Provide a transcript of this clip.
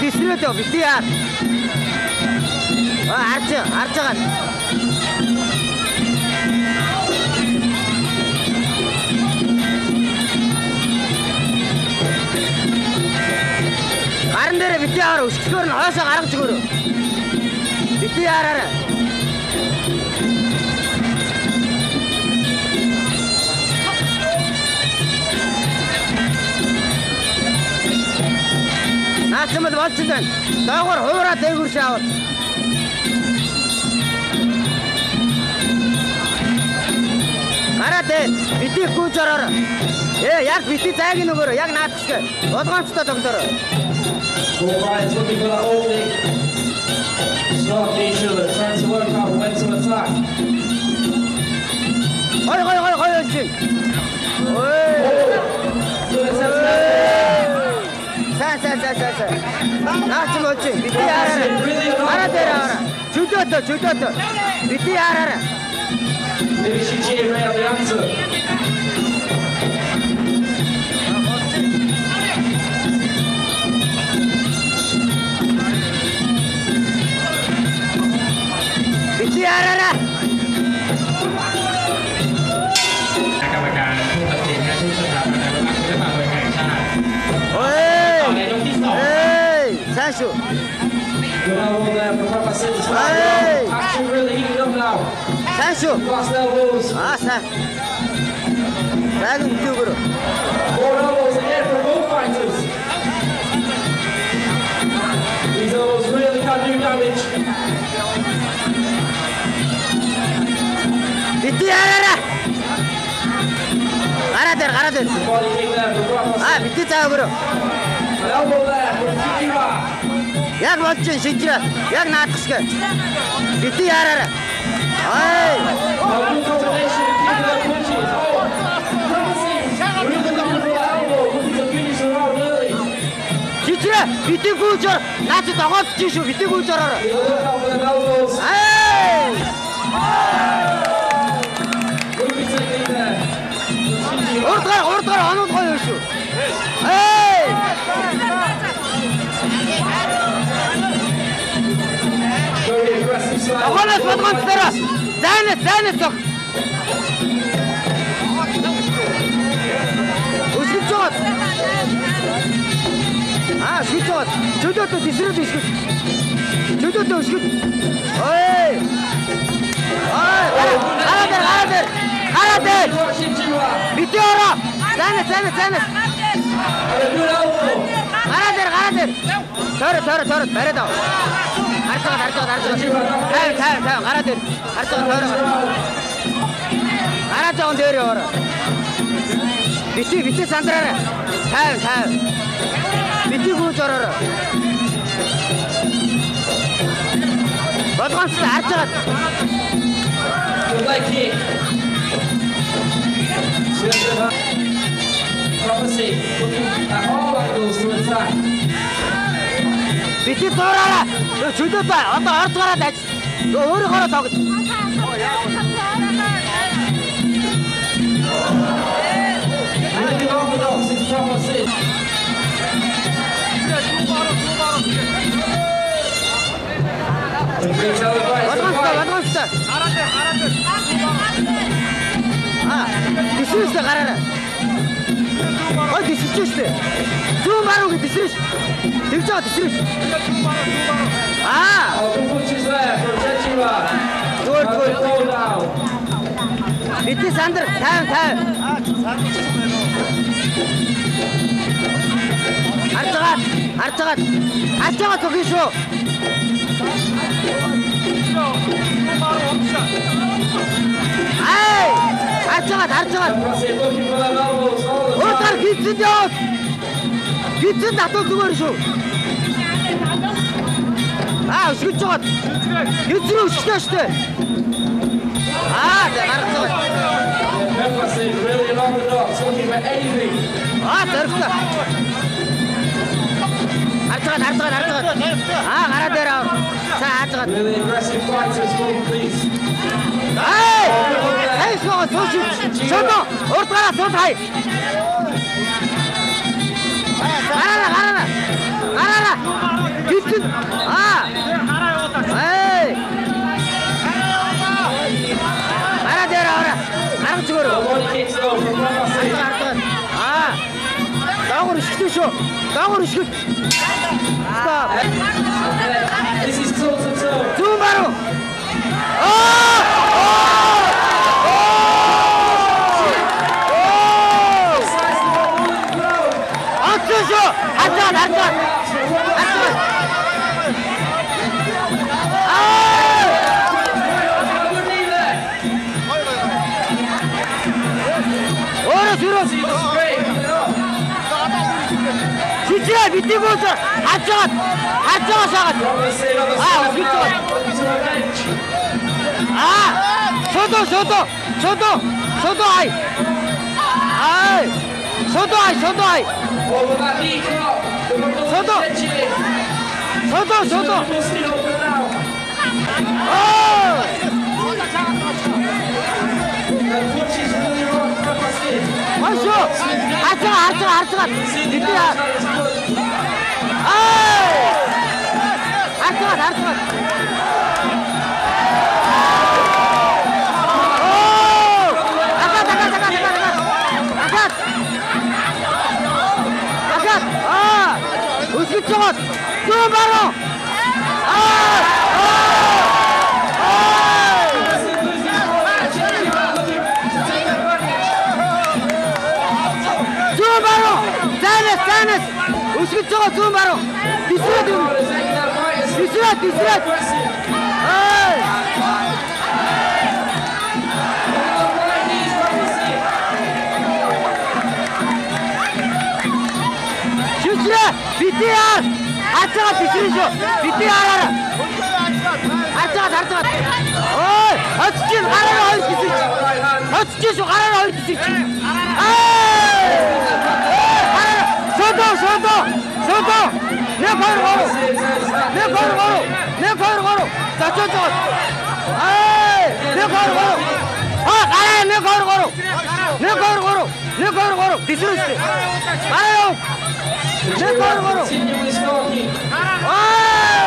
дистрибьютор бити яар. Харж байгаа. Гарын дээр бити яар өсгөхөөр нь хоосоо гаргаж өгөөрэй. Бити яараарай. Наачмал болчихсон. Доогоор хуураа дээгүүр шаавал. Гараад бити гүйж ороор. Яг бити зайг нөгөөрөө яг наадчихгүй. Болгоомжтой тогтоороо. O'Brien's looking for that opening. Start each other, trying to work out when to attack. Ой. Сайн. Наач мөч бити яараа. Гараа дээр аваа. Чүдөөтө. Бити яараа. Maybe she cheered out the answer. Biti yaarara. กรรมการผู้ตัดสินและผู้สถาปนาสมาคมกีฬาบอลแห่งชาติ Oi. ในยกที่ 2 Sashu. Good elbow there from Papa Sims. Hey. Action really heating up now. Sashu. Fast elbows. Sa. Dragon Tuguru. More elbows again for both fighters. These elbows really can do damage. Biti yaarara. Garаа дээр. Body kick there from Papa Sims. Biti цаагөрөө. An elbow there from Kikira. Яг болчих шижрээ. Яг наадчихгүй. Бити яараа. Ой. Now good combination of Kikira punches. Oh. Papa Sims really looking for that elbow. Looking to finish the round early. Шижрээ. Бити гүйж ор. Наач догоодч шүү. Бити гүйж ороо. He'll look out for them elbows. Good technique there. Урдгаар онол гоё шүү. Very aggressive style. Оголоос болгоомжтой. Зайнаас зог. Өсгөж жоод. Шүж жоод. Чөлөөтөө дисрэд өсгөж. Чөлөөтөө өсгөж. Ой. Гараа дээр. Бити ороо. Зайнаас. And a good elbow. Гараа дээр. Тор бариад ав. Харж байгаа. Тайв гараа дээр. Харж байгаа тор. Гараа жоон дээр яваа. Бити сандраарай. Тайв. Бити гүйж ороо. Болгоомжтой харж байгаа. Good leg kick. Prophecy looking at all angles to attack. Бити дуураараа. Чөлөөт одоо орж гараад ажил. Өөрөөрөө тоглож. Really orthodox is Prophecy. Great televised fight. Болгоомжтой. Дисрэштэй гараарай. Ой дисрэш шүү. Зүүн баруун гэж дисрэш. Тэгж байгаа дисрэш. Good punches there from Jejima. Good. Throw down. Бити сандар тайв. Харж байгаа төгөө шүү. Харж байгаа. Prophecy looking for them elbows all the Урдгаар time. гизэнд яваад. Гизэнд татвал зүгээр шүү. Өсгөж жоод. Гизрүү өсгөө штэ. Гаргацгаа. Prophecy really unorthodox, looking for anything. Дөрөвтэй. Харж байгаа. Гараа дээр ав. Сайн харж байгаа. Really aggressive fighters, both of these. Шото урдгаараа сууд хай. Гараа. 미친. 아. 에이. 알아 대라 알아. 알아 찍어라. Body kicks though from Ramasi. 아. 땅으로 시키쇼. 땅으로 시키. 스탑. This is toe to toe. 두 바로. Size the ball on the ground. 어쩌쇼. 한잔 한잔. Good knee there. 오래 들어. See the straight coming up. 진짜 밑에 보자. 한정아 사가. Ramasi another Ah, step good now. one. Onto the bench. 아. 소도 아이. 아이. 소도 아이. Over that knee drop. The Ramasi Soto. essentially. 소도. Busting open now. 어. The punches really rock Ramasi. 마쇼. 한정아. See the 밑에야. dance how it's good. 아이. 한정아. 우습정원 또 바로 또 바로 사이너스 우습정원 또 바로 디스렛 BTR 아차가 비틀이죠. BTR 알아. 아차가 다르잖아. 어이, 어찌 알아라 어디 있지? 어찌 알아라 어디 있지? 알아라. 소도. 내 바로 걸어. 자, 저쪽. 내 바로 걸어. 가라, 내 바로 걸어. 비틀이지. 알아요. Continually stalking. 아!